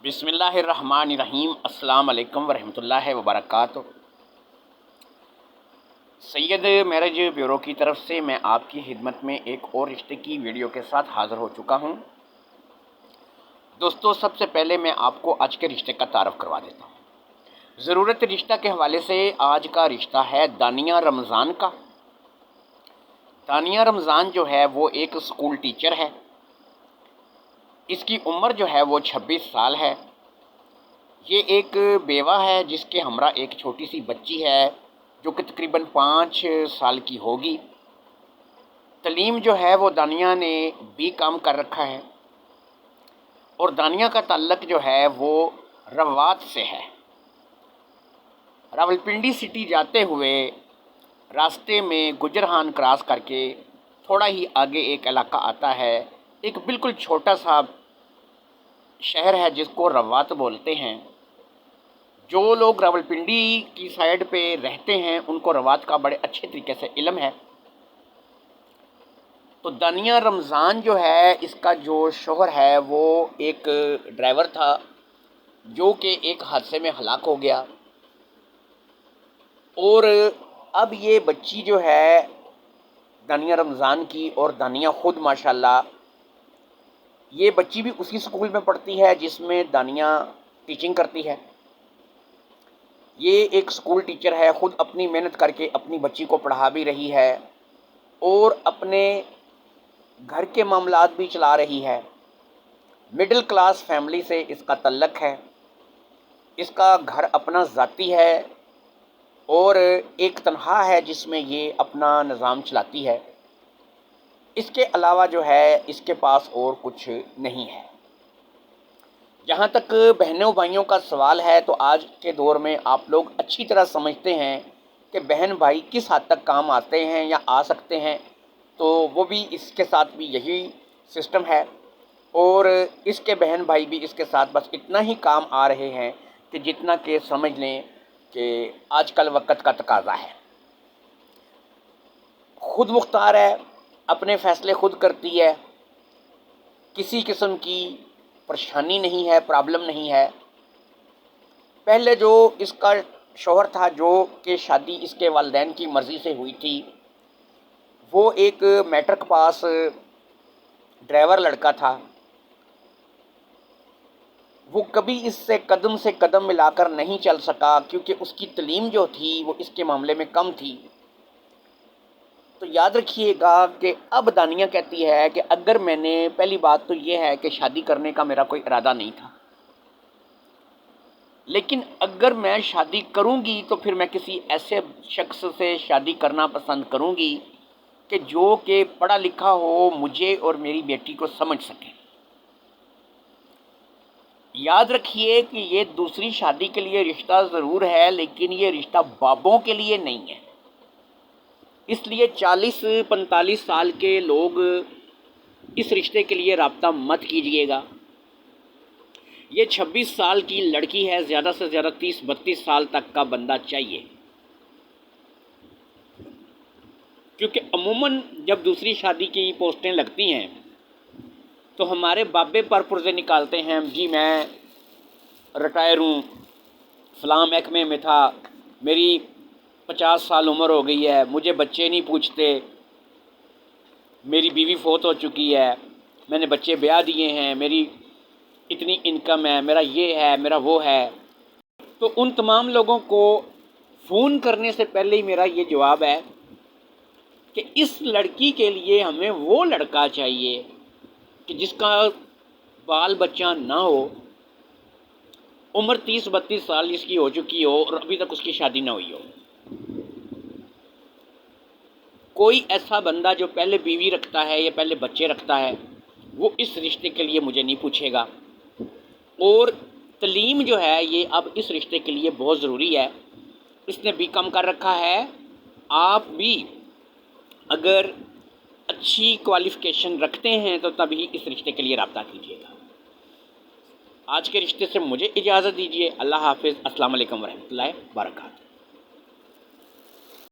بسم اللہ الرحمن الرحیم۔ السلام علیکم ورحمۃ اللہ وبرکاتہ۔ سید میرج بیورو کی طرف سے میں آپ کی خدمت میں ایک اور رشتے کی ویڈیو کے ساتھ حاضر ہو چکا ہوں۔ دوستو، سب سے پہلے میں آپ کو آج کے رشتے کا تعارف کروا دیتا ہوں۔ ضرورت رشتہ کے حوالے سے آج کا رشتہ ہے دانیہ رمضان کا۔ دانیہ رمضان جو ہے وہ ایک اسکول ٹیچر ہے۔ اس کی عمر جو ہے وہ 26 سال ہے۔ یہ ایک بیوہ ہے جس کے ہمراہ ایک چھوٹی سی بچی ہے جو کہ تقریباً 5 سال کی ہوگی۔ تعلیم جو ہے وہ دانیہ نے BCom کر رکھا ہے، اور دانیہ کا تعلق جو ہے وہ روات سے ہے۔ راولپنڈی سٹی جاتے ہوئے راستے میں گجرہان کراس کر کے تھوڑا ہی آگے ایک علاقہ آتا ہے، ایک بالکل چھوٹا سا شہر ہے جس کو روات بولتے ہیں۔ جو لوگ راولپنڈی کی سائیڈ پہ رہتے ہیں ان کو روات کا بڑے اچھے طریقے سے علم ہے۔ تو دانیہ رمضان جو ہے، اس کا جو شوہر ہے وہ ایک ڈرائیور تھا جو کہ ایک حادثے میں ہلاک ہو گیا، اور اب یہ بچی جو ہے دانیہ رمضان کی، اور دانیہ خود ماشاءاللہ یہ بچی بھی اسی اسکول میں پڑھتی ہے جس میں دانیہ ٹیچنگ کرتی ہے۔ یہ ایک اسکول ٹیچر ہے، خود اپنی محنت کر کے اپنی بچی کو پڑھا بھی رہی ہے اور اپنے گھر کے معاملات بھی چلا رہی ہے۔ مڈل کلاس فیملی سے اس کا تعلق ہے۔ اس کا گھر اپنا ذاتی ہے اور ایک تنخواہ ہے جس میں یہ اپنا نظام چلاتی ہے۔ اس کے علاوہ جو ہے اس کے پاس اور کچھ نہیں ہے۔ جہاں تک بہنوں بھائیوں کا سوال ہے تو آج کے دور میں آپ لوگ اچھی طرح سمجھتے ہیں کہ بہن بھائی کس حد تک کام آتے ہیں یا آ سکتے ہیں، تو وہ بھی اس کے ساتھ بھی یہی سسٹم ہے، اور اس کے بہن بھائی بھی اس کے ساتھ بس اتنا ہی کام آ رہے ہیں کہ جتنا کہ سمجھ لیں کہ آج کل وقت کا تقاضا ہے۔ خود مختار ہے، اپنے فیصلے خود کرتی ہے، کسی قسم کی پریشانی نہیں ہے، پرابلم نہیں ہے۔ پہلے جو اس کا شوہر تھا جو کہ شادی اس کے والدین کی مرضی سے ہوئی تھی، وہ ایک میٹرک پاس ڈرائیور لڑکا تھا۔ وہ کبھی اس سے قدم ملا کر نہیں چل سکا کیونکہ اس کی تعلیم جو تھی وہ اس کے معاملے میں کم تھی۔ تو یاد رکھیے گا کہ اب دانیہ کہتی ہے کہ اگر میں نے، پہلی بات تو یہ ہے کہ شادی کرنے کا میرا کوئی ارادہ نہیں تھا، لیکن اگر میں شادی کروں گی تو پھر میں کسی ایسے شخص سے شادی کرنا پسند کروں گی کہ جو کہ پڑھا لکھا ہو، مجھے اور میری بیٹی کو سمجھ سکے۔ یاد رکھیے کہ یہ دوسری شادی کے لیے رشتہ ضرور ہے، لیکن یہ رشتہ بابوں کے لیے نہیں ہے۔ اس لیے 40-45 سال کے لوگ اس رشتے کے لیے رابطہ مت کیجیے گا۔ یہ 26 سال کی لڑکی ہے، زیادہ سے زیادہ 30-32 سال تک کا بندہ چاہیے، کیونکہ عموماً جب دوسری شادی کی پوسٹیں لگتی ہیں تو ہمارے بابے پر پرزے نکالتے ہیں، جی میں ریٹائر ہوں، فلاں محکمے میں تھا، میری 50 سال عمر ہو گئی ہے، مجھے بچے نہیں پوچھتے، میری بیوی فوت ہو چکی ہے، میں نے بچے بیاہ دیے ہیں، میری اتنی انکم ہے، میرا یہ ہے، میرا وہ ہے۔ تو ان تمام لوگوں کو فون کرنے سے پہلے ہی میرا یہ جواب ہے کہ اس لڑکی کے لیے ہمیں وہ لڑکا چاہیے کہ جس کا بال بچہ نہ ہو، عمر 30-32 سال جس کی ہو چکی ہو اور ابھی تک اس کی شادی نہ ہوئی ہو۔ کوئی ایسا بندہ جو پہلے بیوی رکھتا ہے یا پہلے بچے رکھتا ہے وہ اس رشتے کے لیے مجھے نہیں پوچھے گا۔ اور تعلیم جو ہے یہ اب اس رشتے کے لیے بہت ضروری ہے۔ اس نے BCom کر رکھا ہے، آپ بھی اگر اچھی کوالیفیکیشن رکھتے ہیں تو تبھی اس رشتے کے لیے رابطہ کیجیے گا۔ آج کے رشتے سے مجھے اجازت دیجیے۔ اللہ حافظ۔ السلام علیکم ورحمۃ اللہ وبرکاتہ۔